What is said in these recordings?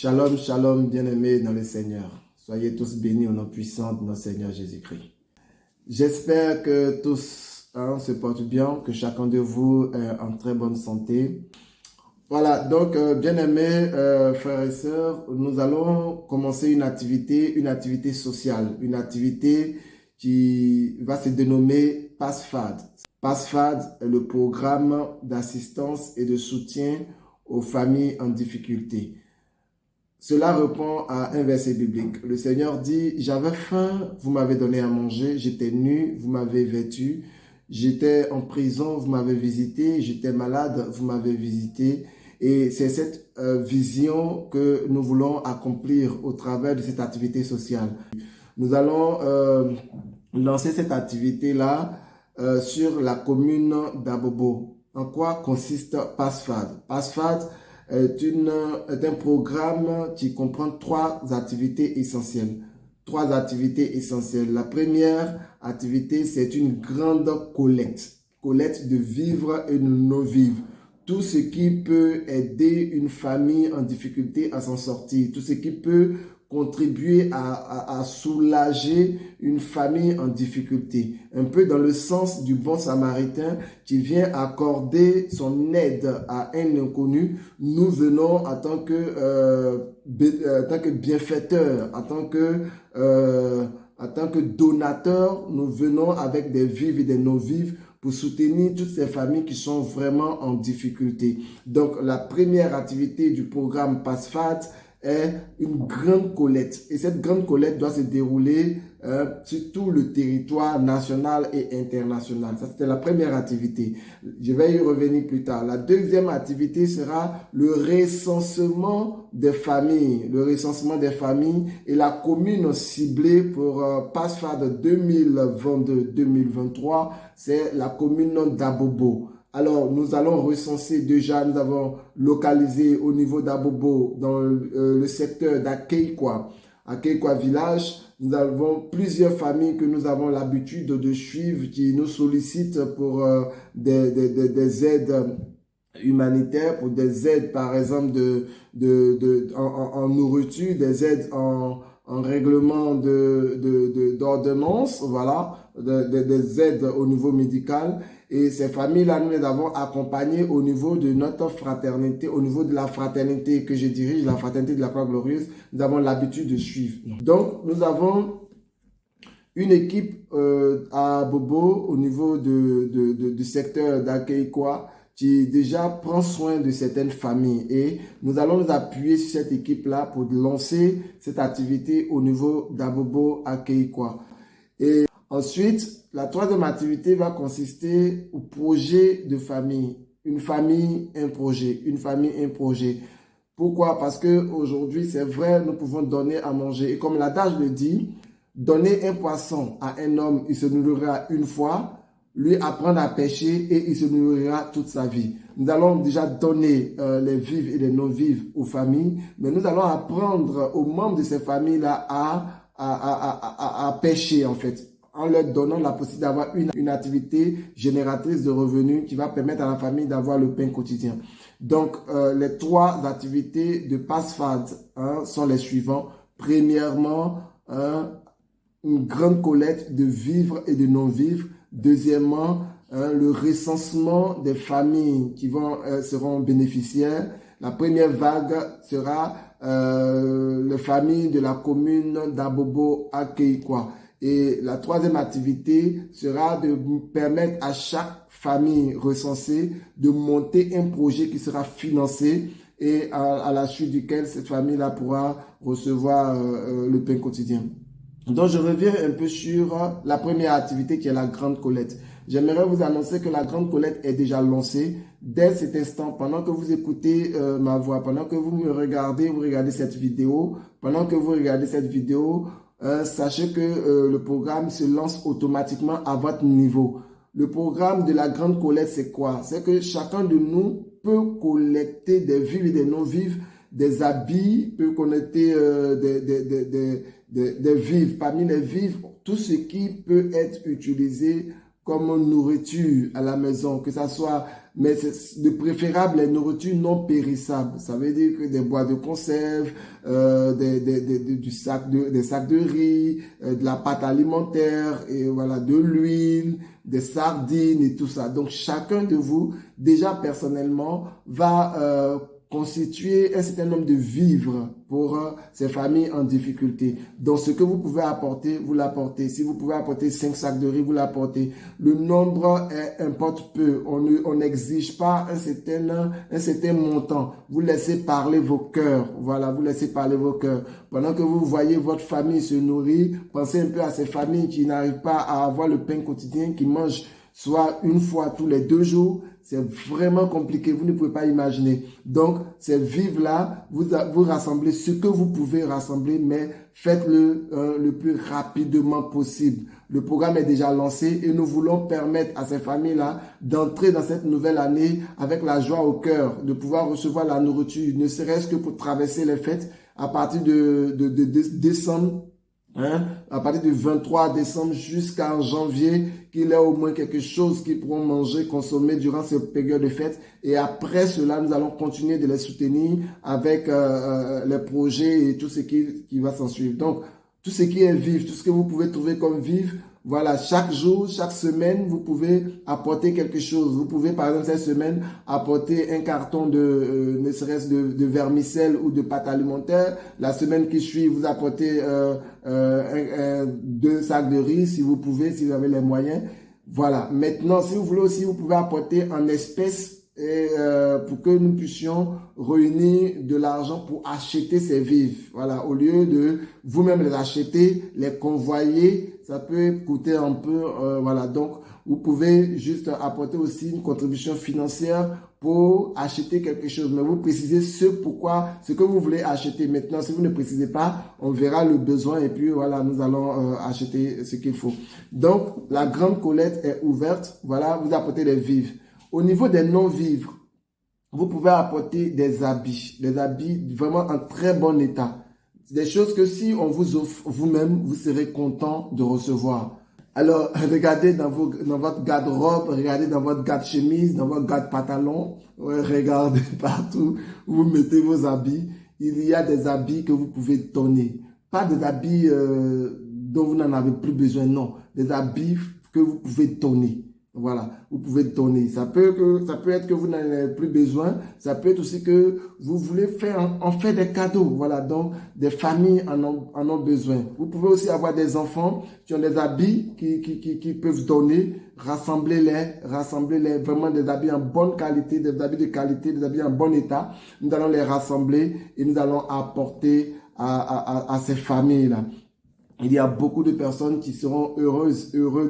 Shalom, shalom, bien-aimés dans le Seigneur. Soyez tous bénis au nom puissant de notre Seigneur Jésus-Christ. J'espère que tous se portent bien, que chacun de vous est en très bonne santé. Voilà, donc bien-aimés frères et sœurs, nous allons commencer une activité sociale, une activité qui va se dénommer PASFAD. PASFAD est le programme d'assistance et de soutien aux familles en difficulté. Cela répond à un verset biblique. Le Seigneur dit, j'avais faim, vous m'avez donné à manger, j'étais nu, vous m'avez vêtu, j'étais en prison, vous m'avez visité, j'étais malade, vous m'avez visité. Et c'est cette vision que nous voulons accomplir au travers de cette activité sociale. Nous allons lancer cette activité-là sur la commune d'Abobo. En quoi consiste PASFAD? PASFAD est un programme qui comprend trois activités essentielles. La première activité, c'est une grande collecte de vivres et de non-vivres. Tout ce qui peut aider une famille en difficulté à s'en sortir, tout ce qui peut contribuer à soulager une famille en difficulté. Un peu dans le sens du bon samaritain qui vient accorder son aide à un inconnu. Nous venons en tant que bienfaiteurs, en tant que donateurs, nous venons avec des vivres et des non-vivres pour soutenir toutes ces familles qui sont vraiment en difficulté. Donc, la première activité du programme PASFAD est une grande collecte. Et cette grande collecte doit se dérouler sur tout le territoire national et international. Ça, c'était la première activité. Je vais y revenir plus tard. La deuxième activité sera le recensement des familles. Le recensement des familles et la commune ciblée pour PASFAD 2022-2023, c'est la commune d'Abobo. Alors, nous allons recenser déjà, nous avons localisé au niveau d'Abobo, dans le secteur d'Akeikwa village. Nous avons plusieurs familles que nous avons l'habitude de suivre qui nous sollicitent pour des aides humanitaires, pour des aides par exemple en nourriture, des aides en règlement d'ordonnance, voilà, des aides au niveau médical. Et ces familles-là, nous les avons accompagnées au niveau de notre fraternité, au niveau de la fraternité que je dirige, la fraternité de la Croix Glorieuse. Nous avons l'habitude de suivre. Donc, nous avons une équipe à Bobo au niveau du secteur d'Akeikwa qui déjà prend soin de certaines familles. Et nous allons nous appuyer sur cette équipe-là pour lancer cette activité au niveau d'Abobo Akeikwa. Et ensuite, la troisième activité va consister au projet de famille. Une famille, un projet. Une famille, un projet. Pourquoi? Parce qu'aujourd'hui, c'est vrai, nous pouvons donner à manger. Et comme l'adage le dit, donner un poisson à un homme, il se nourrira une fois, lui apprendre à pêcher et il se nourrira toute sa vie. Nous allons déjà donner les vivres et les non-vivres aux familles, mais nous allons apprendre aux membres de ces familles-là à pêcher en fait, en leur donnant la possibilité d'avoir une activité génératrice de revenus qui va permettre à la famille d'avoir le pain quotidien. Donc, les trois activités de PASFAD sont les suivants. Premièrement, une grande collecte de vivres et de non-vivres. Deuxièmement, le recensement des familles qui seront bénéficiaires. La première vague sera les familles de la commune d'Abobo Akeikwa. Et la troisième activité sera de permettre à chaque famille recensée de monter un projet qui sera financé et à la suite duquel cette famille-là pourra recevoir le pain quotidien. Donc, je reviens un peu sur la première activité qui est la grande collecte. J'aimerais vous annoncer que la grande collecte est déjà lancée. Dès cet instant, pendant que vous écoutez ma voix, pendant que vous regardez cette vidéo, sachez que le programme se lance automatiquement à votre niveau. Le programme de la grande collecte, c'est quoi? C'est que chacun de nous peut collecter des vivres et des non-vivres, des habits, peut collecter des vivres. Parmi les vivres, tout ce qui peut être utilisé comme nourriture à la maison, que ça soit, mais c'est de préférable les nourritures non périssables. Ça veut dire que des boîtes de conserve, des sacs de riz, de la pâte alimentaire, et voilà, de l'huile, des sardines et tout ça. Donc, chacun de vous, déjà personnellement, va constituer un certain nombre de vivres pour ces familles en difficulté. Donc, ce que vous pouvez apporter, vous l'apportez. Si vous pouvez apporter 5 sacs de riz, vous l'apportez. Le nombre importe peu. On n'exige pas un certain montant. Vous laissez parler vos cœurs. Voilà, vous laissez parler vos cœurs. Pendant que vous voyez votre famille se nourrir, pensez un peu à ces familles qui n'arrivent pas à avoir le pain quotidien, qui mangent soit une fois tous les 2 jours. C'est vraiment compliqué, vous ne pouvez pas imaginer. Donc, ces vivres-là, vous rassemblez ce que vous pouvez rassembler, mais faites-le le plus rapidement possible. Le programme est déjà lancé et nous voulons permettre à ces familles-là d'entrer dans cette nouvelle année avec la joie au cœur, de pouvoir recevoir la nourriture, ne serait-ce que pour traverser les fêtes à partir de décembre. À partir du 23 décembre jusqu'en janvier, qu'il y ait au moins quelque chose qu'ils pourront manger, consommer durant cette période de fête. Et après cela, nous allons continuer de les soutenir avec les projets et tout ce qui va s'en suivre. Donc, tout ce qui est vif, tout ce que vous pouvez trouver comme vif, voilà, chaque jour, chaque semaine, vous pouvez apporter quelque chose. Vous pouvez, par exemple, cette semaine, apporter un carton ne serait-ce de vermicelle ou de pâte alimentaire. La semaine qui suit, vous apportez 2 sacs de riz, si vous pouvez, si vous avez les moyens. Voilà. Maintenant, si vous voulez aussi, vous pouvez apporter en espèces et pour que nous puissions réunir de l'argent pour acheter ces vivres. Voilà, au lieu de vous-même les acheter, les convoyer, ça peut coûter un peu. Voilà, donc vous pouvez juste apporter aussi une contribution financière pour acheter quelque chose. Mais vous précisez ce que vous voulez acheter. Maintenant, si vous ne précisez pas, on verra le besoin et puis voilà, nous allons acheter ce qu'il faut. Donc, la grande collecte est ouverte. Voilà, vous apportez les vivres. Au niveau des non-vivres, vous pouvez apporter des habits vraiment en très bon état. Des choses que si on vous offre vous-même, vous serez content de recevoir. Alors, regardez dans votre garde-robe, regardez dans votre garde-chemise, dans votre garde-pantalon, regardez partout où vous mettez vos habits. Il y a des habits que vous pouvez donner. Pas des habits dont vous n'en avez plus besoin, non. Des habits que vous pouvez donner. Voilà, vous pouvez donner. Ça peut être que vous n'en avez plus besoin. Ça peut être aussi que vous voulez en faire des cadeaux. Voilà, donc des familles en ont besoin. Vous pouvez aussi avoir des enfants qui ont des habits qui peuvent donner. Rassemblez-les, vraiment des habits en bonne qualité, des habits de qualité, des habits en bon état. Nous allons les rassembler et nous allons apporter à ces familles-là. Il y a beaucoup de personnes qui seront heureux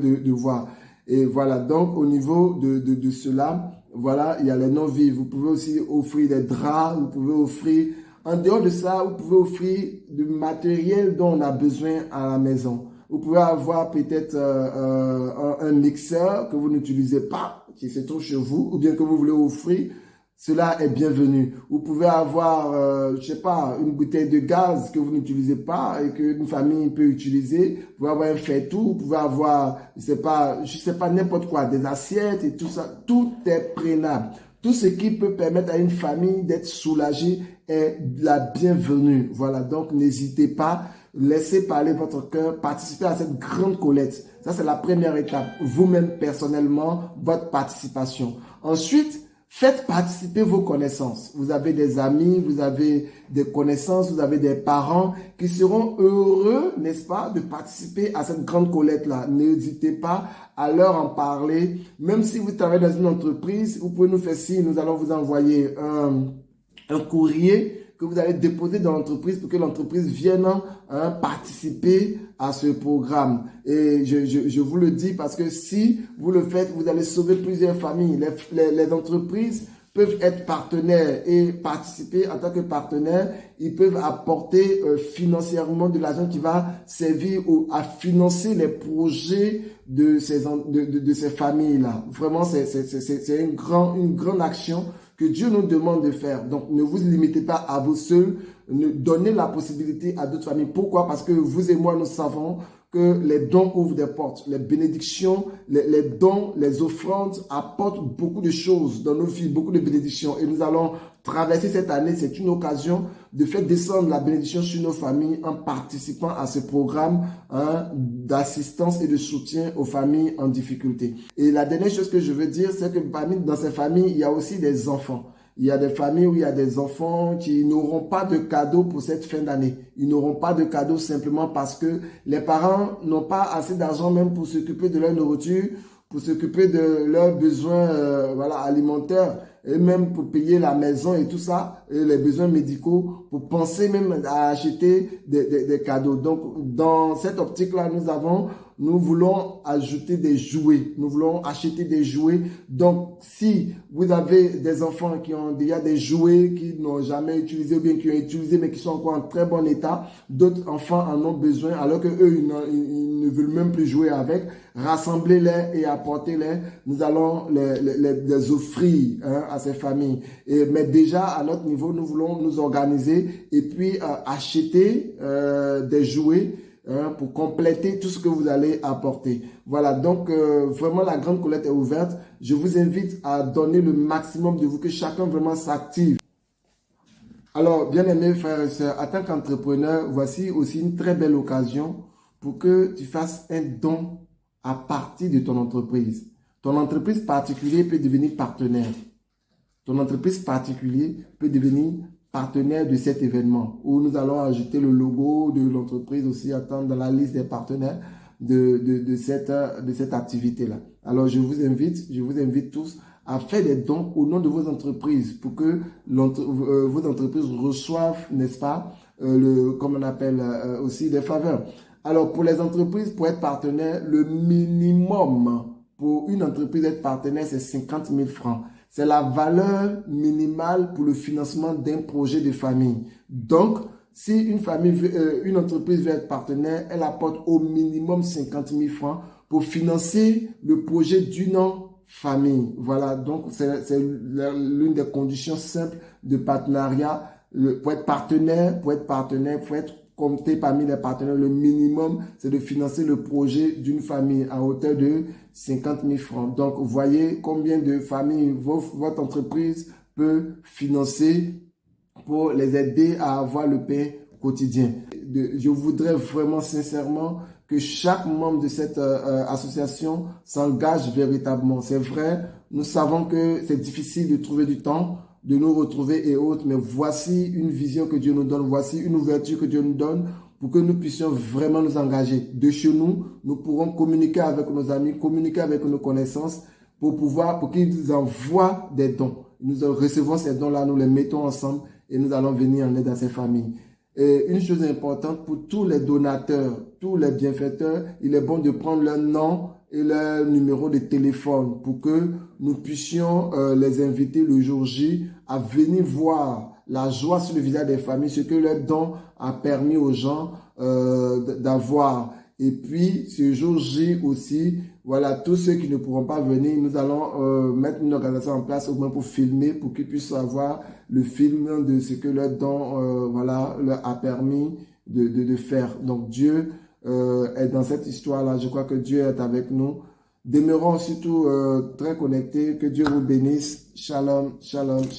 de voir. Et voilà, donc au niveau de cela, voilà, il y a les non-vivres. Vous pouvez aussi offrir des draps, vous pouvez offrir, en dehors de ça, vous pouvez offrir du matériel dont on a besoin à la maison. Vous pouvez avoir peut-être un mixeur que vous n'utilisez pas, qui se trouve chez vous, ou bien que vous voulez offrir. Cela est bienvenu. Vous pouvez avoir, je sais pas, une bouteille de gaz que vous n'utilisez pas et qu'une famille peut utiliser. Vous pouvez avoir un faitout, vous pouvez avoir, je sais pas, n'importe quoi, des assiettes et tout ça. Tout est prenable. Tout ce qui peut permettre à une famille d'être soulagée est la bienvenue. Voilà, donc n'hésitez pas. Laissez parler votre cœur, participez à cette grande collecte. Ça, c'est la première étape. Vous-même, personnellement, votre participation. Ensuite, faites participer vos connaissances. Vous avez des amis, vous avez des connaissances, vous avez des parents qui seront heureux, n'est-ce pas, de participer à cette grande collecte-là. N'hésitez pas à leur en parler. Même si vous travaillez dans une entreprise, vous pouvez nous faire signe, nous allons vous envoyer un courrier que vous allez déposer dans l'entreprise pour que l'entreprise vienne participer à ce programme. Et je vous le dis parce que si vous le faites, vous allez sauver plusieurs familles. Les entreprises peuvent être partenaires et participer en tant que partenaires. Ils peuvent apporter financièrement de l'argent qui va servir à financer les projets de ces familles-là. Vraiment, c'est une grande action que Dieu nous demande de faire. Donc, ne vous limitez pas à vous seuls. donner la possibilité à d'autres familles. Pourquoi? Parce que vous et moi, nous savons que les dons ouvrent des portes, les bénédictions, les dons, les offrandes apportent beaucoup de choses dans nos vies, beaucoup de bénédictions. Et nous allons traverser cette année, c'est une occasion de faire descendre la bénédiction sur nos familles en participant à ce programme d'assistance et de soutien aux familles en difficulté. Et la dernière chose que je veux dire, c'est que dans ces familles, il y a aussi des enfants. Il y a des familles où il y a des enfants qui n'auront pas de cadeaux pour cette fin d'année. Ils n'auront pas de cadeaux simplement parce que les parents n'ont pas assez d'argent même pour s'occuper de leur nourriture, pour s'occuper de leurs besoins alimentaires et même pour payer la maison et tout ça, et les besoins médicaux, pour penser même à acheter des cadeaux. Donc, dans cette optique-là, nous voulons ajouter des jouets. Nous voulons acheter des jouets. Donc, si vous avez des enfants qui ont déjà des jouets qu'ils n'ont jamais utilisés ou bien qui ont utilisé mais qui sont encore en très bon état, d'autres enfants en ont besoin alors que eux ils ne veulent même plus jouer avec, rassemblez-les et apportez-les. Nous allons les offrir à ces familles. Mais déjà, à notre niveau, nous voulons nous organiser et puis acheter des jouets pour compléter tout ce que vous allez apporter. Voilà, donc vraiment la grande collecte est ouverte. Je vous invite à donner le maximum de vous, que chacun vraiment s'active. Alors, bien aimés frères et sœurs, en tant qu'entrepreneur, voici aussi une très belle occasion pour que tu fasses un don à partir de ton entreprise. Ton entreprise particulière peut devenir partenaire. Ton entreprise particulière peut devenir partenaire de cet événement où nous allons ajouter le logo de l'entreprise aussi dans la liste des partenaires de cette activité-là. Alors, je vous invite tous à faire des dons au nom de vos entreprises pour que vos entreprises reçoivent, n'est-ce pas, comme on appelle aussi des faveurs. Alors, pour les entreprises, pour être partenaire, le minimum pour une entreprise être partenaire, c'est 50 000 francs. C'est la valeur minimale pour le financement d'un projet de famille. Donc, si une entreprise veut être partenaire, elle apporte au minimum 50 000 francs pour financer le projet d'une famille. Voilà, donc c'est l'une des conditions simples de partenariat. Pour être partenaire, pour être compté parmi les partenaires, le minimum, c'est de financer le projet d'une famille à hauteur de 50 000 francs. Donc, vous voyez combien de familles votre entreprise peut financer pour les aider à avoir le pain quotidien. Je voudrais vraiment sincèrement que chaque membre de cette association s'engage véritablement. C'est vrai, nous savons que c'est difficile de trouver du temps, de nous retrouver et autres, mais voici une vision que Dieu nous donne, voici une ouverture que Dieu nous donne pour que nous puissions vraiment nous engager. De chez nous, nous pourrons communiquer avec nos amis, communiquer avec nos connaissances pour qu'ils nous envoient des dons. Nous recevons ces dons-là, nous les mettons ensemble et nous allons venir en aide à ces familles. Et une chose importante pour tous les donateurs, tous les bienfaiteurs, il est bon de prendre leur nom et leur numéro de téléphone pour que nous puissions les inviter le jour J à venir voir la joie sur le visage des familles, ce que leur don a permis aux gens d'avoir. Et puis, ce jour J aussi, voilà, tous ceux qui ne pourront pas venir, nous allons mettre une organisation en place au moins pour filmer, pour qu'ils puissent avoir le film de ce que leur don leur a permis de faire. Donc, Dieu est dans cette histoire-là. Je crois que Dieu est avec nous. Demeurons surtout très connectés. Que Dieu vous bénisse. Shalom, shalom, shalom.